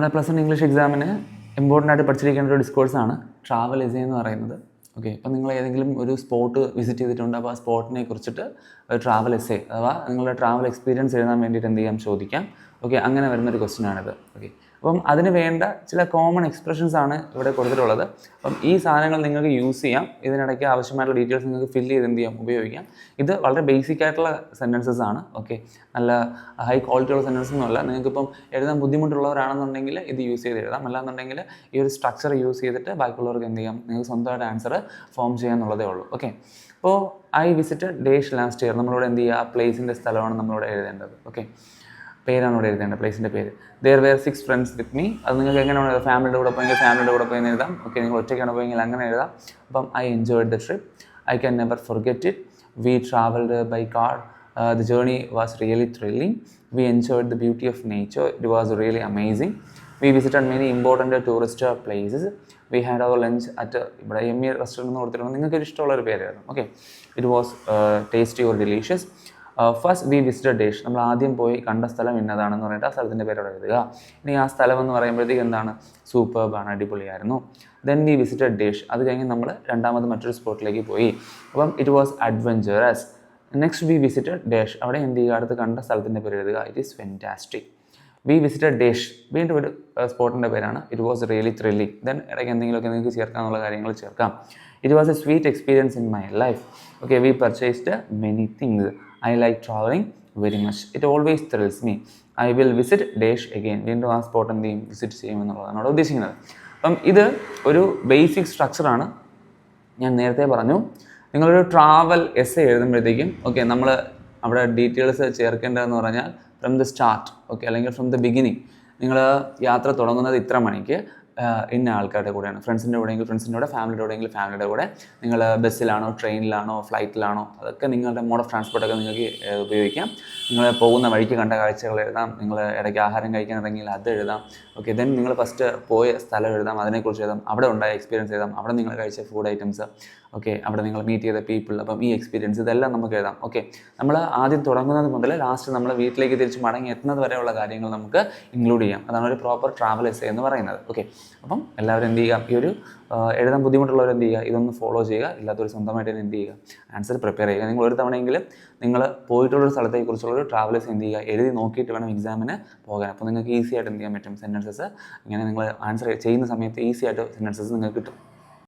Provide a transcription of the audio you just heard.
നമ്മുടെ +1 ഇംഗ്ലീഷ് എക്സാമിന് ഇമ്പോർട്ടൻ്റ് ആയിട്ട് പഠിച്ചിരിക്കേണ്ട ഒരു ഡിസ്കോഴ്സാണ് ട്രാവൽ എസ്സേ എന്ന് പറയുന്നത്. ഓക്കെ, അപ്പോൾ നിങ്ങൾ ഏതെങ്കിലും ഒരു സ്പോട്ട് വിസിറ്റ് ചെയ്തിട്ടുണ്ട്, അപ്പോൾ ആ സ്പോട്ടിനെ കുറിച്ചിട്ട് ഒരു ട്രാവൽ എസ്സേ അഥവാ നിങ്ങളുടെ ട്രാവൽ എക്സ്പീരിയൻസ് എഴുതാൻ വേണ്ടിയിട്ട് എന്ത് ചെയ്യാം, ചോദിക്കാം. ഓക്കെ, അങ്ങനെ വരുന്നൊരു ക്വസ്റ്റ്യനാണിത്. ഓക്കെ, അപ്പം അതിന് വേണ്ട ചില കോമൺ എക്സ്പ്രഷൻസ് ആണ് ഇവിടെ കൊടുത്തിട്ടുള്ളത്. അപ്പം ഈ സാധനങ്ങൾ നിങ്ങൾക്ക് യൂസ് ചെയ്യാം. ഇതിനിടയ്ക്ക് ആവശ്യമായിട്ടുള്ള ഡീറ്റെയിൽസ് നിങ്ങൾക്ക് ഫില്ല് ചെയ്ത് എന്ത് ചെയ്യാം, ഉപയോഗിക്കാം. ഇത് വളരെ ബേസിക് ആയിട്ടുള്ള സെൻറ്റൻസസ് ആണ്. ഓക്കെ, നല്ല ഹൈ ക്വാളിറ്റി ഉള്ള സെൻറ്റൻസ് ഒന്നുമല്ല. നിങ്ങൾക്കിപ്പം എഴുതാൻ ബുദ്ധിമുട്ടുള്ളവരാണെന്നുണ്ടെങ്കിൽ ഇത് യൂസ് ചെയ്ത് എഴുതാം. അല്ലാന്നുണ്ടെങ്കിൽ ഈ ഒരു സ്ട്രക്ചർ യൂസ് ചെയ്തിട്ട് ബാക്കിയുള്ളവർക്ക് എന്ത് ചെയ്യാം, നിങ്ങൾക്ക് സ്വന്തമായിട്ട് ആൻസർ ഫോം ചെയ്യാന്നുള്ളതേ ഉള്ളൂ. ഓക്കെ, അപ്പോൾ I visited dash last year. നമ്മളിവിടെ എന്ത് ചെയ്യുക, ആ പ്ലേസിൻ്റെ സ്ഥലമാണ് നമ്മളിവിടെ എഴുതേണ്ടത്. ഓക്കെ, പേരാണ് ഇവിടെ എഴുതേണ്ടത്, പ്ലേസിൻ്റെ പേര്. There were 6 friends with me. അത് നിങ്ങൾക്ക് എങ്ങനെയാണ് എഴുതാം, ഫാമിലിയുടെ കൂടെ പോയെങ്കിൽ ഫാമിലിയുടെ കൂടെ പോയി എഴുതാം. ഓക്കെ, നിങ്ങൾ ഒറ്റയ്ക്കാണ് പോയെങ്കിൽ അങ്ങനെ എഴുതാം. അപ്പം I enjoyed the trip, I can never forget it, we travelled by car, the journey was really thrilling, we enjoyed the beauty of nature, it was really amazing, we visited many important tourist places, we had our lunch at ഇവിടെ M E restaurant എന്ന് കൊടുത്തിട്ടുണ്ട്. നിങ്ങൾക്ക് ഇഷ്ടമുള്ളൊരു പേരായിരുന്നു. Okay, it was tasty or delicious. First we visited dash. നമ്മൾ ആദ്യം പോയി കണ്ട സ്ഥലം ഇന്നതാണെന്ന് പറഞ്ഞിട്ട് ആ സ്ഥലത്തിൻ്റെ പേരോടെ എഴുതുക. ഇനി ആ സ്ഥലം എന്ന് പറയുമ്പോഴത്തേക്ക് എന്താണ്, സൂപ്പർബാണ്, അടിപൊളിയായിരുന്നു. Then we visited dash. അത് കഴിഞ്ഞ് നമ്മൾ രണ്ടാമത് മറ്റൊരു സ്പോട്ടിലേക്ക് പോയി. അപ്പം it was adventurous. Next we visited dash. അവിടെ എന്ത് ചെയ്യുക, അടുത്ത് കണ്ട സ്ഥലത്തിൻ്റെ പേര് എഴുതുക. It is fantastic. We visited dash, വീണ്ടും ഒരു സ്പോട്ടിൻ്റെ പേരാണ്. It was really thrilling. Then ഇടയ്ക്ക് എന്തെങ്കിലുമൊക്കെ നിങ്ങൾക്ക് ചേർക്കാനുള്ള കാര്യങ്ങൾ ചേർക്കാം. It was a sweet experience in my life. Okay, we purchased many things, I like travelling very much, it always thrills me, I will visit dash again. വീണ്ടും ആ spot എന്ത് ചെയ്യും, വിസിറ്റ് ചെയ്യുമെന്നുള്ളതാണ് അവിടെ ഉദ്ദേശിക്കുന്നത്. അപ്പം ഇത് ഒരു ബേസിക് സ്ട്രക്ചറാണ്. ഞാൻ നേരത്തെ പറഞ്ഞു, നിങ്ങളൊരു ട്രാവൽ എസ്സേ എഴുതുമ്പോഴത്തേക്കും ഓക്കെ, നമ്മൾ അവിടെ ഡീറ്റെയിൽസ് ചേർക്കേണ്ടതെന്ന് പറഞ്ഞാൽ ഫ്രം ദ സ്റ്റാർട്ട്. ഓക്കെ, അല്ലെങ്കിൽ ഫ്രം ദ ബിഗിനിങ്. നിങ്ങൾ യാത്ര തുടങ്ങുന്നത് ഇത്ര മണിക്ക് ഇന്ന ആൾക്കാരുടെ കൂടെയാണ്, ഫ്രണ്ട്സിൻ്റെ കൂടെയെങ്കിൽ ഫ്രണ്ട്സിൻ്റെ കൂടെ, ഫാമിലിയുടെ കൂടെയെങ്കിൽ ഫാമിലിയുടെ കൂടെ, നിങ്ങൾ ബസ്സിലാണോ ട്രെയിനിലാണോ ഫ്ലൈറ്റിലാണോ, അതൊക്കെ നിങ്ങളുടെ മോഡ് ഓഫ് ട്രാൻസ്പോർട്ടൊക്കെ നിങ്ങൾക്ക് ഉപയോഗിക്കാം. നിങ്ങൾ പോകുന്ന വഴിക്ക് കണ്ട കാഴ്ചകൾ എഴുതാം, നിങ്ങൾ ഇടയ്ക്ക് ആഹാരം കഴിക്കാൻ ഇറങ്ങിയാൽ അത് എഴുതാം. ഓക്കെ, ദെൻ നിങ്ങൾ ഫസ്റ്റ് പോയ സ്ഥലം എഴുതാം, അതിനെക്കുറിച്ച് എഴുതാം, അവിടെ ഉണ്ടായ എക്സ്പീരിയൻസ് എഴുതാം, അവിടെ നിങ്ങൾ കഴിച്ച ഫുഡ് ഐറ്റംസ്, ഓക്കെ, അവിടെ നിങ്ങൾ മീറ്റ് ചെയ്ത പീപ്പിൾ, അപ്പം ഈ എക്സ്പീരിയൻസ് ഇതെല്ലാം നമുക്ക് എഴുതാം. ഓക്കെ, നമ്മൾ ആദ്യം തുടങ്ങുന്നത് മുതൽ ലാസ്റ്റ് നമ്മൾ വീട്ടിലേക്ക് തിരിച്ച് മടങ്ങി എത്തുന്നത് വരെയുള്ള കാര്യങ്ങൾ നമുക്ക് ഇൻക്ലൂഡ് ചെയ്യാം. അതാണ് ഒരു പ്രോപ്പർ ട്രാവൽ എസ്സേ എന്ന് പറയുന്നത്. ഓക്കെ, അപ്പം എല്ലാവരും എന്ത് ചെയ്യുക, ഈ ഒരു എഴുതാൻ ബുദ്ധിമുട്ടുള്ളവർ എന്ത് ചെയ്യുക, ഇതൊന്ന് ഫോളോ ചെയ്യുക. ഇല്ലാത്തവർ സ്വന്തമായിട്ട് തന്നെ എന്ത് ചെയ്യുക, ആൻസർ പ്രിപ്പയർ ചെയ്യുക. നിങ്ങൾ ഒരു തവണയെങ്കിലും നിങ്ങൾ പോയിട്ടുള്ളൊരു സ്ഥലത്തെക്കുറിച്ചുള്ളൊരു ട്രാവലേഴ്സ് എന്ത് ചെയ്യുക, എഴുതി നോക്കിയിട്ട് വേണം എക്സാമിന് പോകാൻ. അപ്പോൾ നിങ്ങൾക്ക് ഈസി ആയിട്ട് എന്ത് ചെയ്യാൻ പറ്റും, സെൻറ്റൻസസ് ഇങ്ങനെ നിങ്ങൾ ആൻസർ ചെയ്യുന്ന സമയത്ത് ഈസി ആയിട്ട് സെൻറ്റൻസസ് നിങ്ങൾക്ക് കിട്ടും.